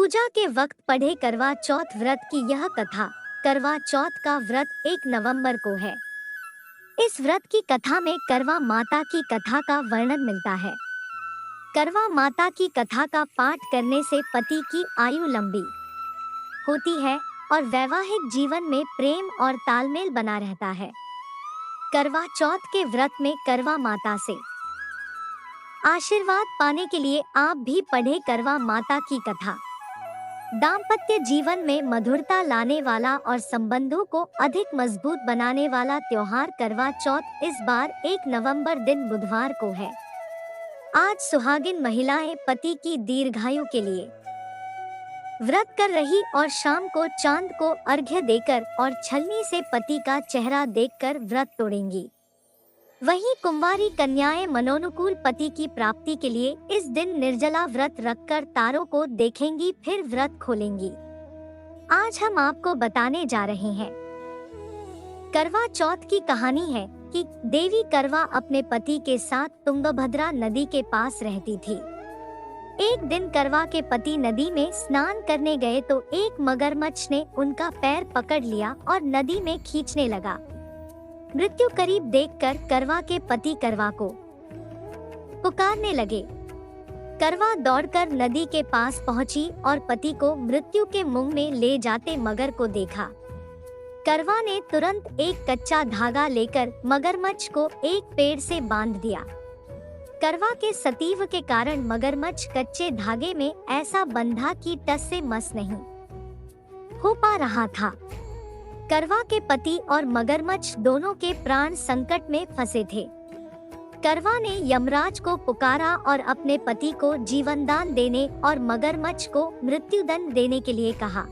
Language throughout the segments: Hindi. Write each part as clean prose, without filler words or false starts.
पूजा के वक्त पढ़े करवा चौथ व्रत की यह कथा। करवा चौथ का व्रत 1 नवंबर को है। इस व्रत की कथा में करवा माता की कथा का वर्णन मिलता है। करवा माता की कथा का पाठ करने से पति की आयु लंबी होती है और वैवाहिक जीवन में प्रेम और तालमेल बना रहता है। करवा चौथ के व्रत में करवा माता से आशीर्वाद पाने के लिए आप भी पढ़े करवा माता की कथा। दाम्पत्य जीवन में मधुरता लाने वाला और संबंधों को अधिक मजबूत बनाने वाला त्योहार करवा चौथ इस बार 1 नवंबर दिन बुधवार को है। आज सुहागिन महिलाएं पति की दीर्घायु के लिए व्रत कर रही और शाम को चांद को अर्घ्य देकर और छलनी से पति का चेहरा देखकर व्रत तोड़ेंगी। वहीं कुंवारी कन्याएं मनोनुकूल पति की प्राप्ति के लिए इस दिन निर्जला व्रत रखकर तारों को देखेंगी, फिर व्रत खोलेंगी। आज हम आपको बताने जा रहे हैं। करवा चौथ की कहानी है कि देवी करवा अपने पति के साथ तुंगभद्रा नदी के पास रहती थी। एक दिन करवा के पति नदी में स्नान करने गए तो एक मगरमच्छ ने उनका पैर पकड़ लिया और नदी में खींचने लगा। मृत्यु करीब देखकर करवा के पति करवा को पुकारने लगे। करवा दौड़कर नदी के पास पहुंची और पति को मृत्यु के मुंह में ले जाते मगर को देखा। करवा ने तुरंत एक कच्चा धागा लेकर मगरमच्छ को एक पेड़ से बांध दिया। करवा के सतीव के कारण मगरमच्छ कच्चे धागे में ऐसा बंधा कि टस से मस नहीं हो पा रहा था। करवा के पति और मगरमच्छ दोनों के प्राण संकट में फंसे थे। करवा ने यमराज को पुकारा और अपने पति को जीवनदान देने और मगरमच्छ को मृत्युदंड देने के लिए कहा।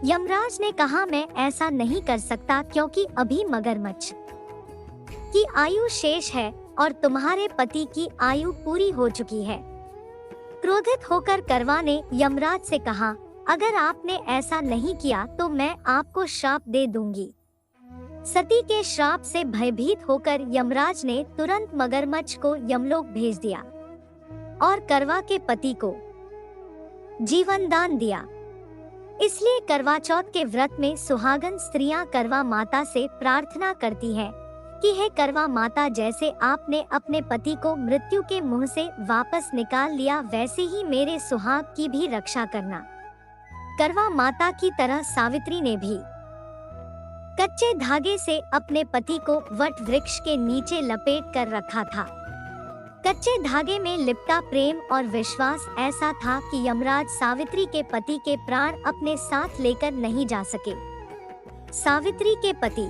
यमराज ने कहा, मैं ऐसा नहीं कर सकता क्योंकि अभी मगरमच्छ की आयु शेष है और तुम्हारे पति की आयु पूरी हो चुकी है। क्रोधित होकर करवा ने यमराज से कहा, अगर आपने ऐसा नहीं किया तो मैं आपको श्राप दे दूंगी। सती के श्राप से भयभीत होकर यमराज ने तुरंत मगरमच्छ को यमलोक भेज दिया और करवा के पति को जीवनदान दिया। इसलिए करवा चौथ के व्रत में सुहागन स्त्रियां करवा माता से प्रार्थना करती हैं कि हे करवा माता, जैसे आपने अपने पति को मृत्यु के मुंह से वापस निकाल लिया, वैसे ही मेरे सुहाग की भी रक्षा करना। करवा माता की तरह सावित्री ने भी कच्चे धागे से अपने पति को वट वृक्ष के नीचे लपेट कर रखा था। कच्चे धागे में लिपटा प्रेम और विश्वास ऐसा था कि यमराज सावित्री के पति के प्राण अपने साथ लेकर नहीं जा सके। सावित्री के पति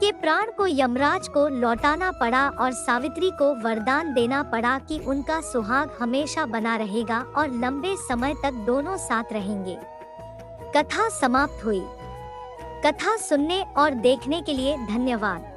के प्राण को यमराज को लौटाना पड़ा और सावित्री को वरदान देना पड़ा कि उनका सुहाग हमेशा बना रहेगा और लंबे समय तक दोनों साथ रहेंगे। कथा समाप्त हुई। कथा सुनने और देखने के लिए धन्यवाद।